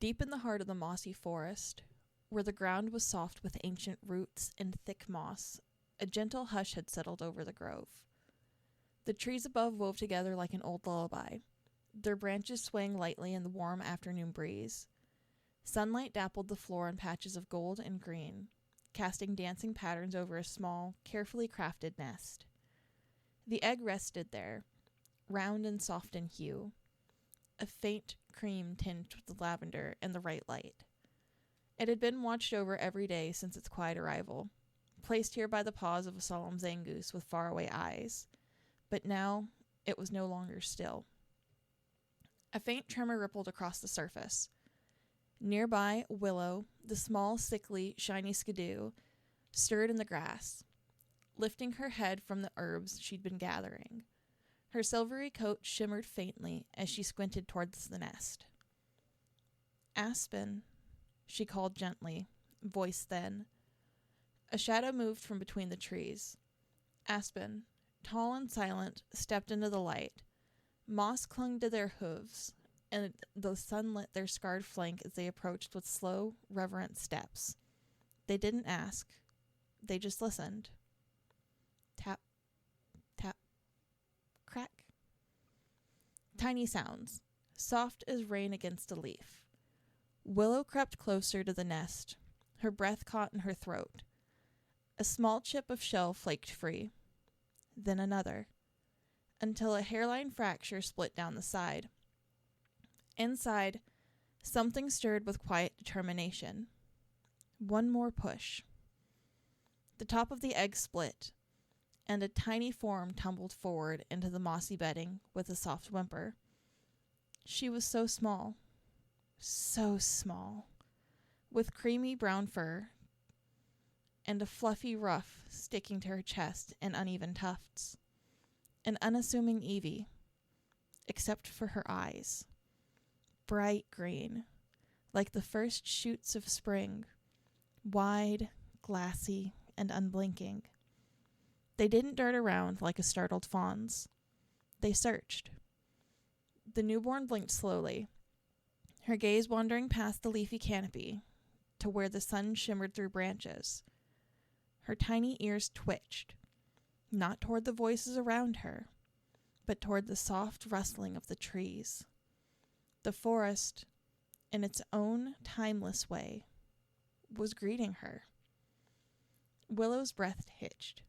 Deep in the heart of the mossy forest, where the ground was soft with ancient roots and thick moss, a gentle hush had settled over the grove. The trees above wove together like an old lullaby, their branches swaying lightly in the warm afternoon breeze. Sunlight dappled the floor in patches of gold and green, casting dancing patterns over a small, carefully crafted nest. The egg rested there, round and soft in hue, a faint cream tinged with lavender and the right light. It had been watched over every day since its quiet arrival, placed here by the paws of a solemn zangoose with faraway eyes. But now it was no longer still. A faint tremor rippled across the surface. Nearby, Willow, the small, sickly, shiny skidoo, stirred in the grass, lifting her head from the herbs she'd been gathering. Her silvery coat shimmered faintly as she squinted towards the nest. "Aspen," she called gently, voice thin. A shadow moved from between the trees. Aspen, tall and silent, stepped into the light. Moss clung to their hooves, and the sun lit their scarred flank as they approached with slow, reverent steps. They didn't ask. They just listened. Tap, tap, crack. Tiny sounds, soft as rain against a leaf. Willow crept closer to the nest, her breath caught in her throat. A small chip of shell flaked free, then another, until a hairline fracture split down the side. Inside, something stirred with quiet determination. One more push. The top of the egg split, and a tiny form tumbled forward into the mossy bedding with a soft whimper. She was so small, with creamy brown fur and a fluffy ruff sticking to her chest in uneven tufts. An unassuming Evie, except for her eyes. Bright green, like the first shoots of spring, wide, glassy, and unblinking. They didn't dart around like a startled fawn's. They searched. The newborn blinked slowly, her gaze wandering past the leafy canopy to where the sun shimmered through branches. Her tiny ears twitched, not toward the voices around her, but toward the soft rustling of the trees. The forest, in its own timeless way, was greeting her. Willow's breath hitched.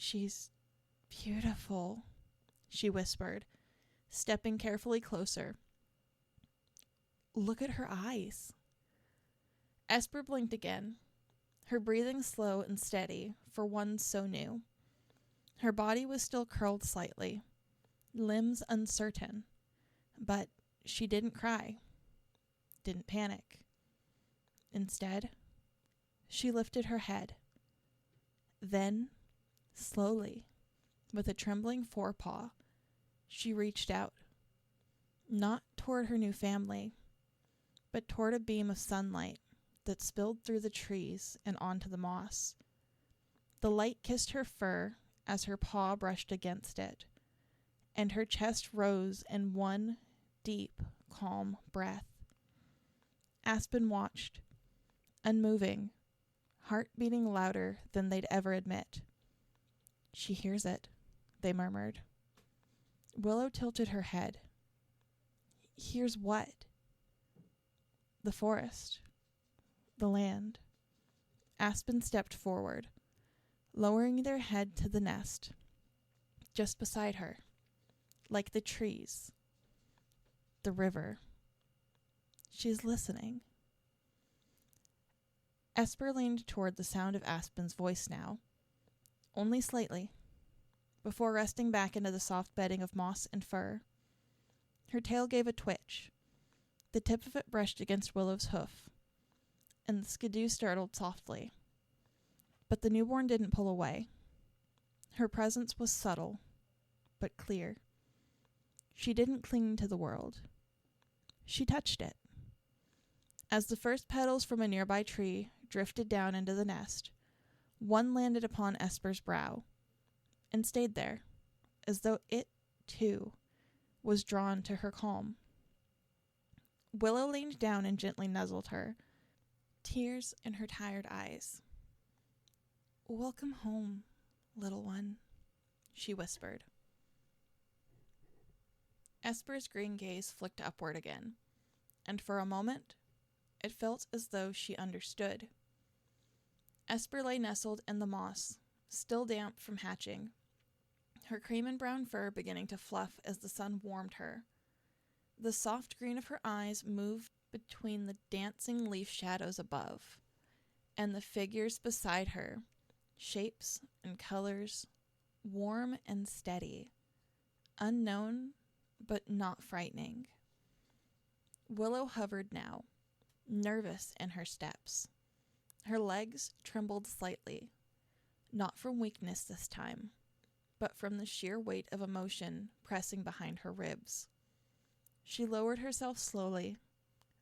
"She's beautiful," she whispered, stepping carefully closer. "Look at her eyes." Esper blinked again, her breathing slow and steady for one so new. Her body was still curled slightly, limbs uncertain, but she didn't cry, didn't panic. Instead, she lifted her head. Then, slowly, with a trembling forepaw, she reached out, not toward her new family, but toward a beam of sunlight that spilled through the trees and onto the moss. The light kissed her fur as her paw brushed against it, and her chest rose in one deep, calm breath. Aspen watched, unmoving, heart beating louder than they'd ever admit. "She hears it," they murmured. Willow tilted her head. "Hears what?" "The forest. The land." Aspen stepped forward, lowering their head to the nest, just beside her, like the trees, the river. "She's listening." Esper leaned toward the sound of Aspen's voice now, only slightly, before resting back into the soft bedding of moss and fur. Her tail gave a twitch. The tip of it brushed against Willow's hoof, and the skidoo startled softly. But the newborn didn't pull away. Her presence was subtle, but clear. She didn't cling to the world. She touched it. As the first petals from a nearby tree drifted down into the nest, one landed upon Esper's brow and stayed there, as though it, too, was drawn to her calm. Willow leaned down and gently nuzzled her, tears in her tired eyes. "Welcome home, little one," she whispered. Esper's green gaze flicked upward again, and for a moment, it felt as though she understood. Esper lay nestled in the moss, still damp from hatching, her cream and brown fur beginning to fluff as the sun warmed her. The soft green of her eyes moved between the dancing leaf shadows above, and the figures beside her, shapes and colors, warm and steady, unknown but not frightening. Willow hovered now, nervous in her steps. Her legs trembled slightly, not from weakness this time, but from the sheer weight of emotion pressing behind her ribs. She lowered herself slowly,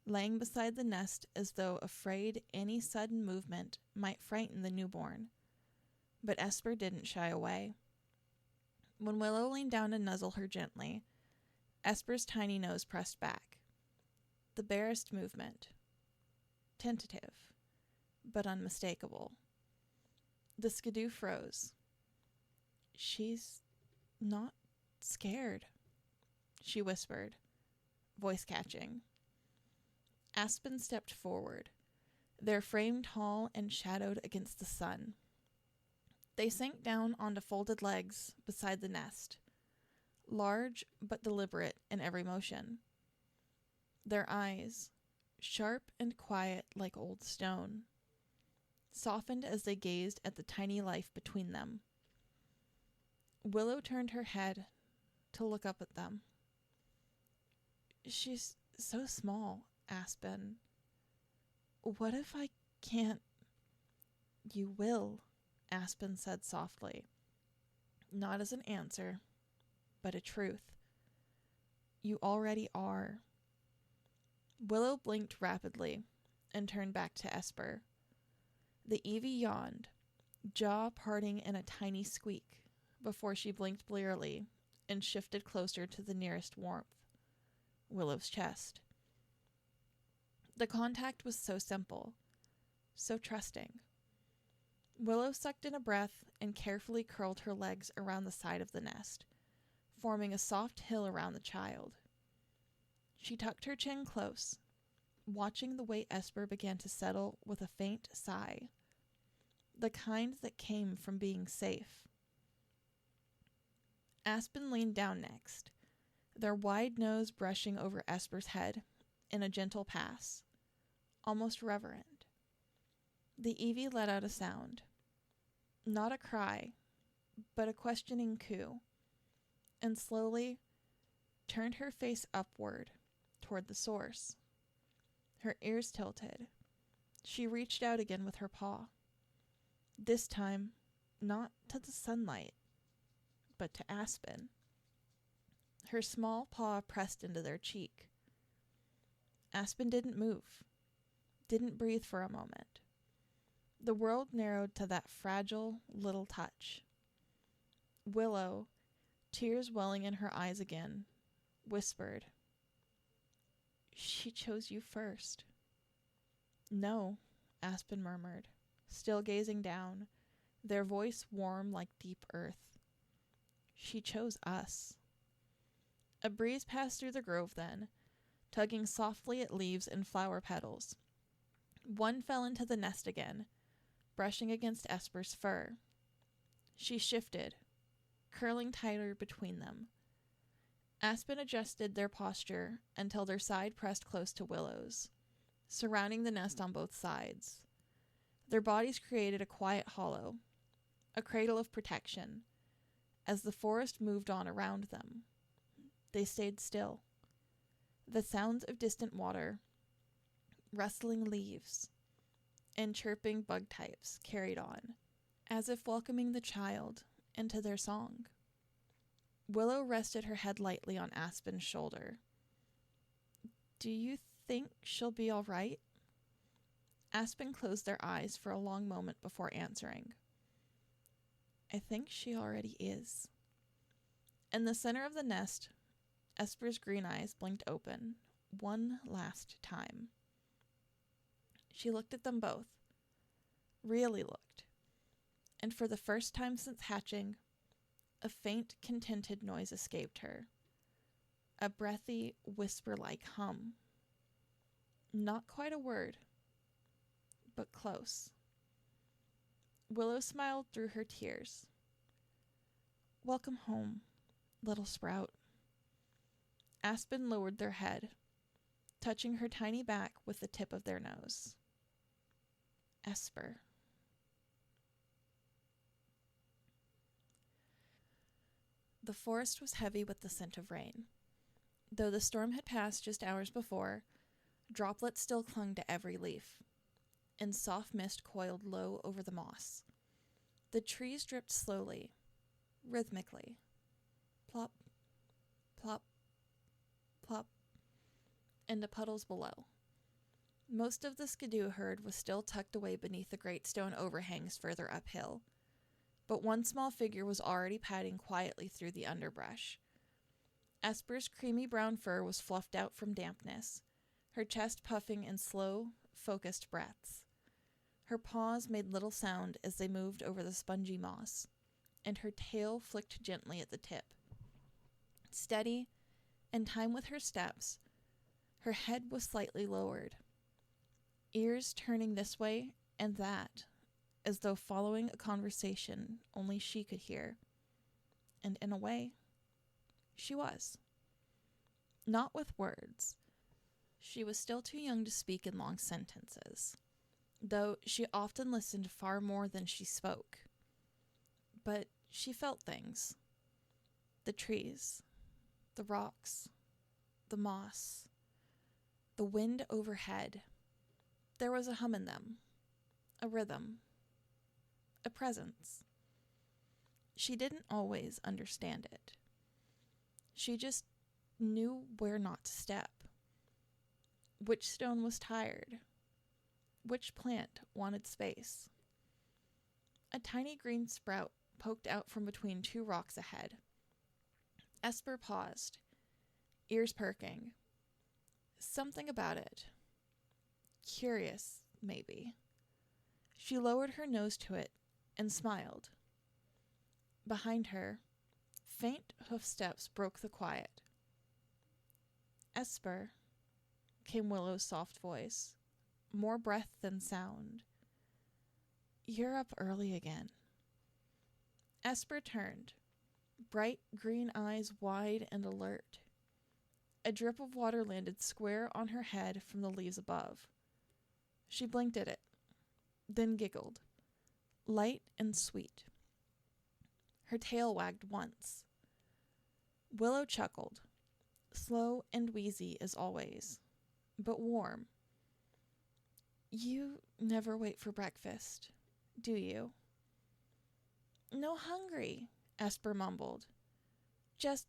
laying beside the nest as though afraid any sudden movement might frighten the newborn. But Esper didn't shy away. When Willow leaned down to nuzzle her gently, Esper's tiny nose pressed back. The barest movement. Tentative, but unmistakable. The skidoo froze. "She's not scared," she whispered, voice catching. Aspen stepped forward, their frame tall and shadowed against the sun. They sank down onto folded legs beside the nest, large but deliberate in every motion. Their eyes, sharp and quiet like old stone, softened as they gazed at the tiny life between them. Willow turned her head to look up at them. "She's so small, Aspen. What if I can't?" "You will," Aspen said softly, not as an answer, but a truth. "You already are." Willow blinked rapidly and turned back to Esper. The Eevee yawned, jaw parting in a tiny squeak, before she blinked blearily and shifted closer to the nearest warmth, Willow's chest. The contact was so simple, so trusting. Willow sucked in a breath and carefully curled her legs around the side of the nest, forming a soft hill around the child. She tucked her chin close, watching the weight Esper began to settle with a faint sigh, the kind that came from being safe. Aspen leaned down next, their wide nose brushing over Esper's head in a gentle pass, almost reverent. The Eevee let out a sound, not a cry, but a questioning coo, and slowly turned her face upward toward the source. Her ears tilted. She reached out again with her paw. This time, not to the sunlight, but to Aspen. Her small paw pressed into their cheek. Aspen didn't move, didn't breathe for a moment. The world narrowed to that fragile little touch. Willow, tears welling in her eyes again, whispered, "She chose you first." "No," Aspen murmured, still gazing down, their voice warm like deep earth. "She chose us." A breeze passed through the grove then, tugging softly at leaves and flower petals. One fell into the nest again, brushing against Esper's fur. She shifted, curling tighter between them. Aspen adjusted their posture until their side pressed close to Willow's, surrounding the nest on both sides. Their bodies created a quiet hollow, a cradle of protection, as the forest moved on around them. They stayed still. The sounds of distant water, rustling leaves, and chirping bug types carried on, as if welcoming the child into their song. Willow rested her head lightly on Aspen's shoulder. "Do you think she'll be all right?" Aspen closed their eyes for a long moment before answering. "I think she already is." In the center of the nest, Esper's green eyes blinked open, one last time. She looked at them both, really looked, and for the first time since hatching, a faint, contented noise escaped her. A breathy, whisper-like hum. Not quite a word, but close. Willow smiled through her tears. Welcome home, little sprout. Aspen lowered their head, touching her tiny back with the tip of their nose. Esper. The forest was heavy with the scent of rain. Though the storm had passed just hours before, droplets still clung to every leaf, and soft mist coiled low over the moss. The trees dripped slowly, rhythmically. Plop, plop, plop, into puddles below. Most of the skidoo herd was still tucked away beneath the great stone overhangs further uphill, but one small figure was already padding quietly through the underbrush. Esper's creamy brown fur was fluffed out from dampness, her chest puffing in slow, focused breaths. Her paws made little sound as they moved over the spongy moss, and her tail flicked gently at the tip. Steady, in time with her steps, her head was slightly lowered, ears turning this way and that, as though following a conversation only she could hear. And in a way, she was. Not with words. She was still too young to speak in long sentences, though she often listened far more than she spoke. But she felt things. The trees, the rocks, the moss, the wind overhead. There was a hum in them, a rhythm, a presence. She didn't always understand it. She just knew where not to step. Which stone was tired? Which plant wanted space? A tiny green sprout poked out from between two rocks ahead. Esper paused, ears perking. Something about it. Curious, maybe. She lowered her nose to it and smiled. Behind her, faint hoofsteps broke the quiet. Esper, came Willow's soft voice, more breath than sound. You're up early again. Esper turned, bright green eyes wide and alert. A drip of water landed square on her head from the leaves above. She blinked at it, then giggled, light and sweet. Her tail wagged once. Willow chuckled, slow and wheezy as always, but warm. You never wait for breakfast, do you? No hungry, Esper mumbled. Just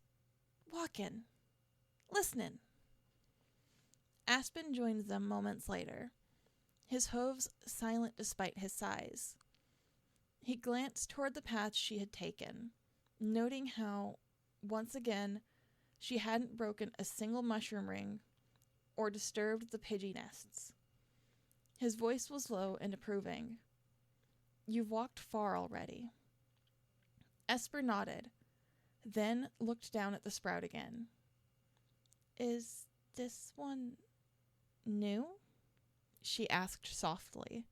walkin', listenin'. Aspen joined them moments later, his hooves silent despite his size. He glanced toward the path she had taken, noting how, once again, she hadn't broken a single mushroom ring or disturbed the Pidgey nests. His voice was low and approving. You've walked far already. Esper nodded, then looked down at the sprout again. Is this one new? She asked softly.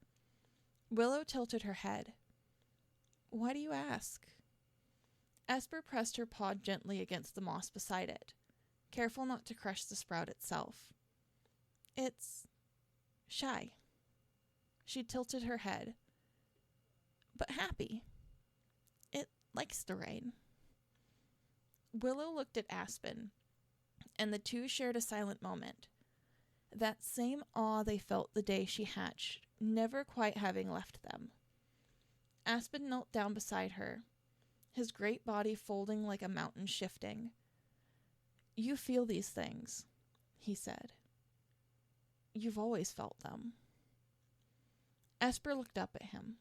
Willow tilted her head. Why do you ask? Esper pressed her paw gently against the moss beside it, careful not to crush the sprout itself. It's shy. She tilted her head. But happy. It likes the rain. Willow looked at Aspen, and the two shared a silent moment. That same awe they felt the day she hatched, never quite having left them. Aspen knelt down beside her, his great body folding like a mountain shifting. You feel these things, he said. You've always felt them. Esper looked up at him.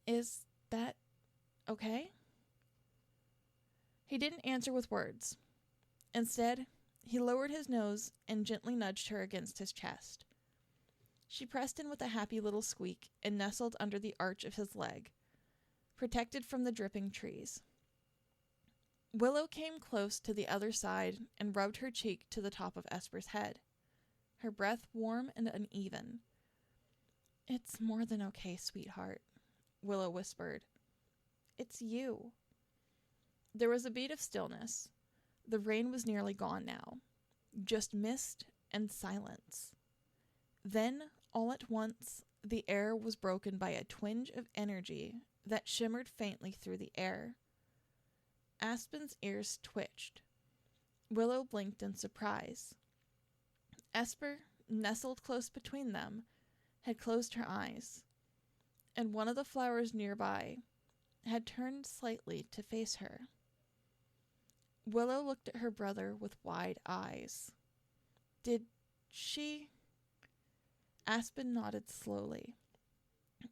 Is that okay? He didn't answer with words. Instead, He lowered his nose and gently nudged her against his chest. She pressed in with a happy little squeak and nestled under the arch of his leg, protected from the dripping trees. Willow came close to the other side and rubbed her cheek to the top of Esper's head, her breath warm and uneven. "It's more than okay, sweetheart," Willow whispered. "It's you." There was a beat of stillness. The rain was nearly gone now, just mist and silence. Then, all at once, the air was broken by a twinge of energy that shimmered faintly through the air. Aspen's ears twitched. Willow blinked in surprise. Esper, nestled close between them, had closed her eyes, and one of the flowers nearby had turned slightly to face her. Willow looked at her brother with wide eyes. "Did she?" Aspen nodded slowly.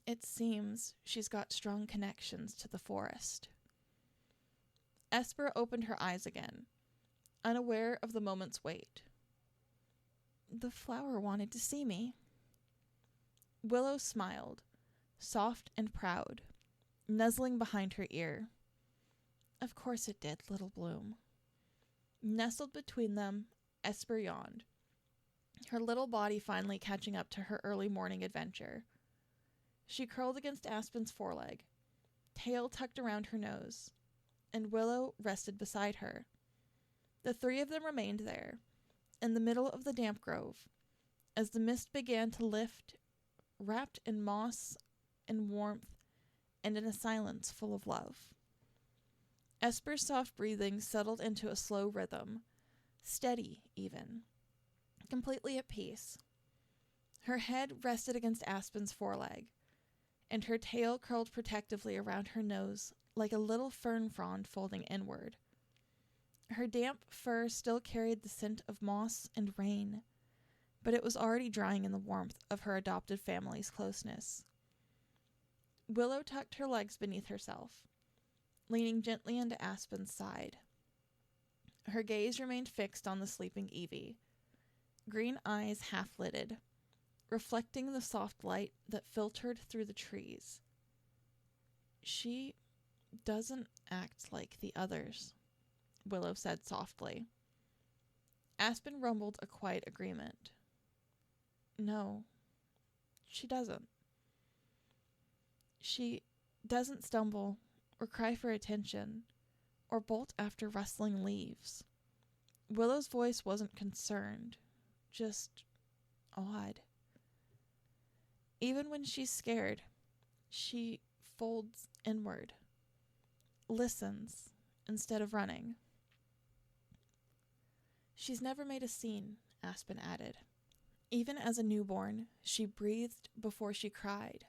"It seems she's got strong connections to the forest." Esper opened her eyes again, unaware of the moment's wait. "The flower wanted to see me." Willow smiled, soft and proud, nuzzling behind her ear. "Of course it did, little bloom." Nestled between them, Esper yawned, her little body finally catching up to her early morning adventure. She curled against Aspen's foreleg, tail tucked around her nose, and Willow rested beside her. The three of them remained there, in the middle of the damp grove, as the mist began to lift, wrapped in moss and warmth and in a silence full of love. Esper's soft breathing settled into a slow rhythm, steady even, completely at peace. Her head rested against Aspen's foreleg, and her tail curled protectively around her nose like a little fern frond folding inward. Her damp fur still carried the scent of moss and rain, but it was already drying in the warmth of her adopted family's closeness. Willow tucked her legs beneath herself, leaning gently into Aspen's side. Her gaze remained fixed on the sleeping Evie, green eyes half-lidded, reflecting the soft light that filtered through the trees. "She doesn't act like the others," Willow said softly. Aspen rumbled a quiet agreement. "No, she doesn't. She doesn't stumble or cry for attention or bolt after rustling leaves." Willow's voice wasn't concerned, just odd. "Even when she's scared, she folds inward, listens instead of running." "She's never made a scene," Aspen added. "Even as a newborn, she breathed before she cried."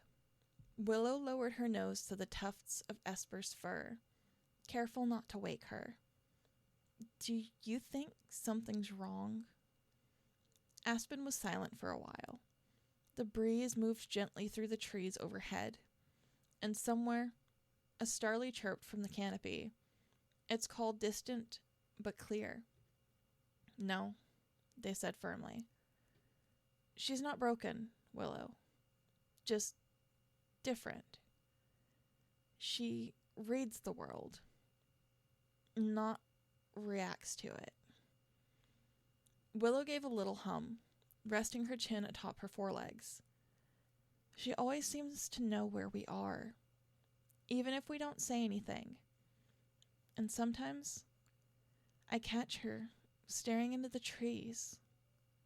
Willow lowered her nose to the tufts of Esper's fur, careful not to wake her. "Do you think something's wrong?" Aspen was silent for a while. The breeze moved gently through the trees overhead, and somewhere a starly chirped from the canopy, its call distant but clear. "No," they said firmly. "She's not broken, Willow. Just different. She reads the world, not reacts to it." Willow gave a little hum, resting her chin atop her forelegs. "She always seems to know where we are, even if we don't say anything. And sometimes I catch her staring into the trees,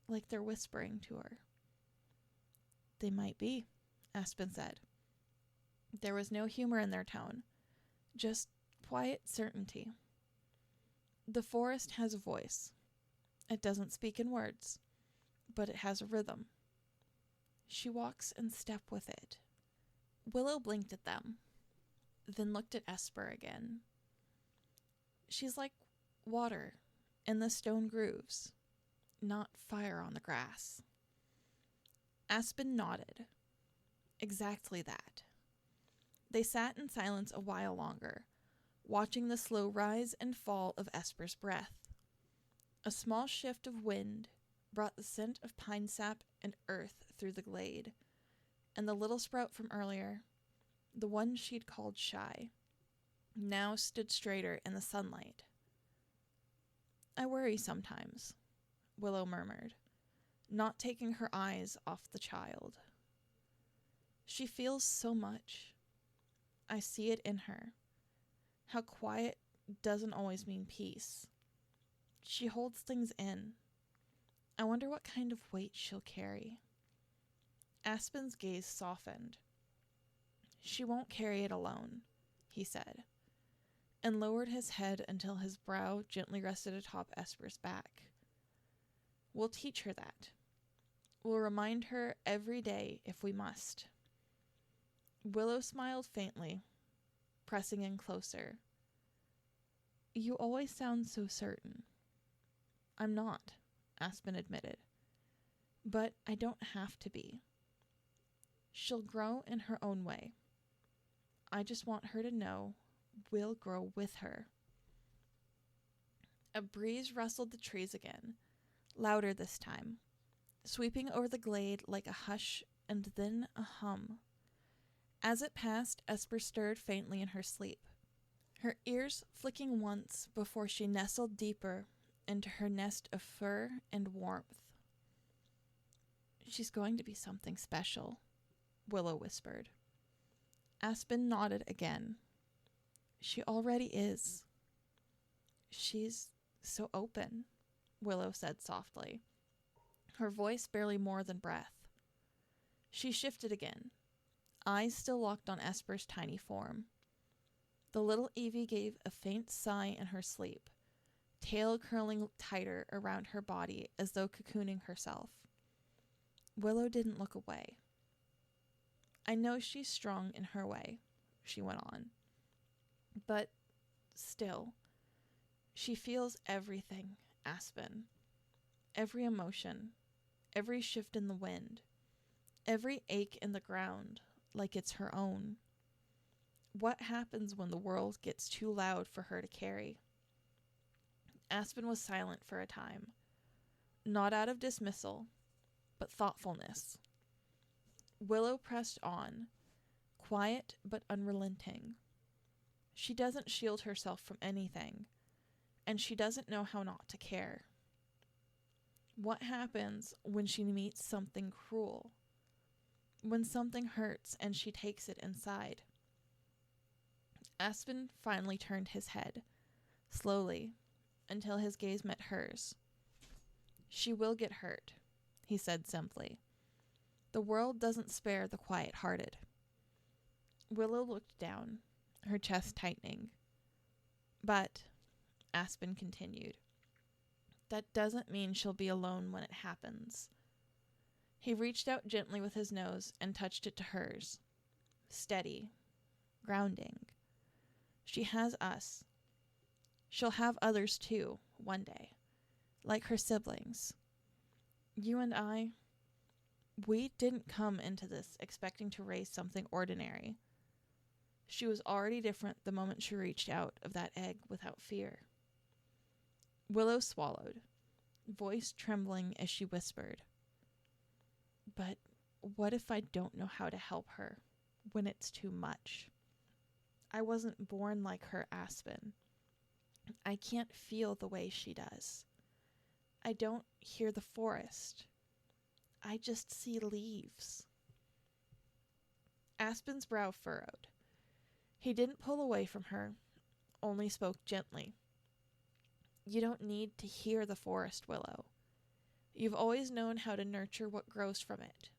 like they're whispering to her." "They might be," Aspen said. There was no humor in their tone, just quiet certainty. "The forest has a voice. It doesn't speak in words, but it has a rhythm. She walks in step with it." Willow blinked at them, then looked at Esper again. "She's like water in the stone grooves, not fire on the grass." Aspen nodded. Exactly that. They sat in silence a while longer, watching the slow rise and fall of Esper's breath. A small shift of wind brought the scent of pine sap and earth through the glade, and the little sprout from earlier, the one she'd called shy, now stood straighter in the sunlight. "I worry sometimes," Willow murmured, not taking her eyes off the child. "She feels so much. I see it in her. How quiet doesn't always mean peace. She holds things in. I wonder what kind of weight she'll carry." Aspen's gaze softened. "She won't carry it alone," he said, and lowered his head until his brow gently rested atop Esper's back. "We'll teach her that. We'll remind her every day if we must." Willow smiled faintly, pressing in closer. "You always sound so certain." "I'm not," Aspen admitted. "But I don't have to be. She'll grow in her own way. I just want her to know we'll grow with her." A breeze rustled the trees again, louder this time, sweeping over the glade like a hush and then a hum. As it passed, Esper stirred faintly in her sleep, her ears flicking once before she nestled deeper into her nest of fur and warmth. "She's going to be something special," Willow whispered. Aspen nodded again. "She already is." "She's so open," Willow said softly, her voice barely more than breath. She shifted again, eyes still locked on Esper's tiny form. The little Evie gave a faint sigh in her sleep, tail curling tighter around her body as though cocooning herself. Willow didn't look away. "I know she's strong in her way," she went on. "But still, she feels everything, Aspen. Every emotion, every shift in the wind, every ache in the ground, like it's her own. What happens when the world gets too loud for her to carry?" Aspen was silent for a time, not out of dismissal, but thoughtfulness. Willow pressed on, quiet but unrelenting. "She doesn't shield herself from anything, and she doesn't know how not to care. What happens when she meets something cruel? When something hurts and she takes it inside?" Aspen finally turned his head, slowly, until his gaze met hers. "She will get hurt," he said simply. "The world doesn't spare the quiet-hearted." Willow looked down, her chest tightening. "But," Aspen continued, "that doesn't mean she'll be alone when it happens." He reached out gently with his nose and touched it to hers. Steady, grounding. "She has us. She'll have others too, one day, like her siblings. You and I, we didn't come into this expecting to raise something ordinary. She was already different the moment she reached out of that egg without fear." Willow swallowed, voice trembling as she whispered, "But what if I don't know how to help her when it's too much? I wasn't born like her, Aspen. I can't feel the way she does. I don't hear the forest. I just see leaves." Aspen's brow furrowed. He didn't pull away from her, only spoke gently. "You don't need to hear the forest, Willow. You've always known how to nurture what grows from it."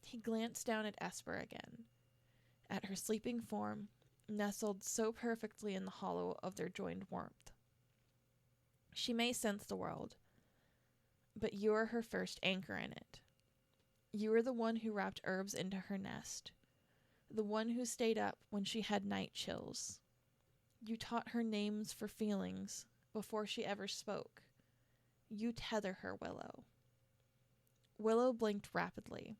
He glanced down at Esper again, at her sleeping form, nestled so perfectly in the hollow of their joined warmth. "She may sense the world, but you are her first anchor in it. You were the one who wrapped herbs into her nest, the one who stayed up when she had night chills. You taught her names for feelings before she ever spoke. You tether her, Willow." Willow blinked rapidly,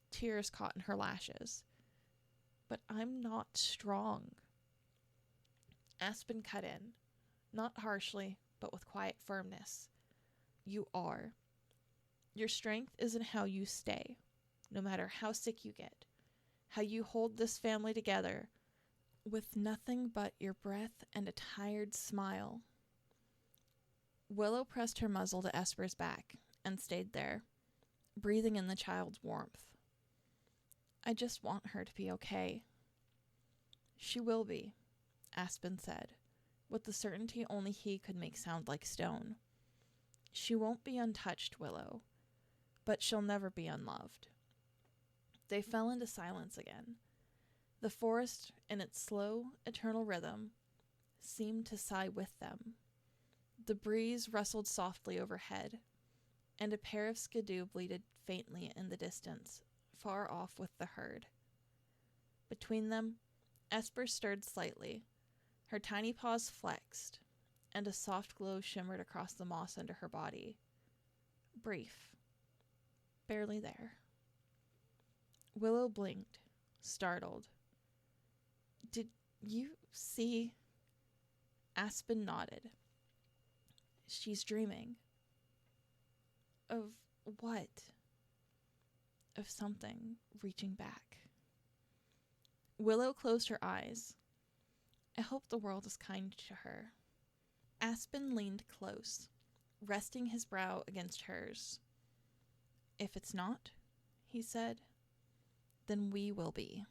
tears caught in her lashes. "But I'm not strong." Aspen cut in, not harshly, but with quiet firmness. You are. Your strength is in how you stay, no matter how sick you get, how you hold this family together with nothing but your breath and a tired smile. Willow pressed her muzzle to Esper's back and stayed there, breathing in the child's warmth. I just want her to be okay. She will be, Aspen said, with the certainty only he could make sound like stone. She won't be untouched, Willow, but she'll never be unloved. They fell into silence again. The forest, in its slow, eternal rhythm, seemed to sigh with them. The breeze rustled softly overhead, and a pair of skidoo bleated faintly in the distance, far off with the herd. Between them, Esper stirred slightly, her tiny paws flexed, and a soft glow shimmered across the moss under her body. Brief. Barely there. Willow blinked, startled. Did you see? Aspen nodded. She's dreaming. Of what? Of something reaching back. Willow closed her eyes. I hope the world is kind to her. Aspen leaned close, resting his brow against hers. If it's not, he said, then we will be.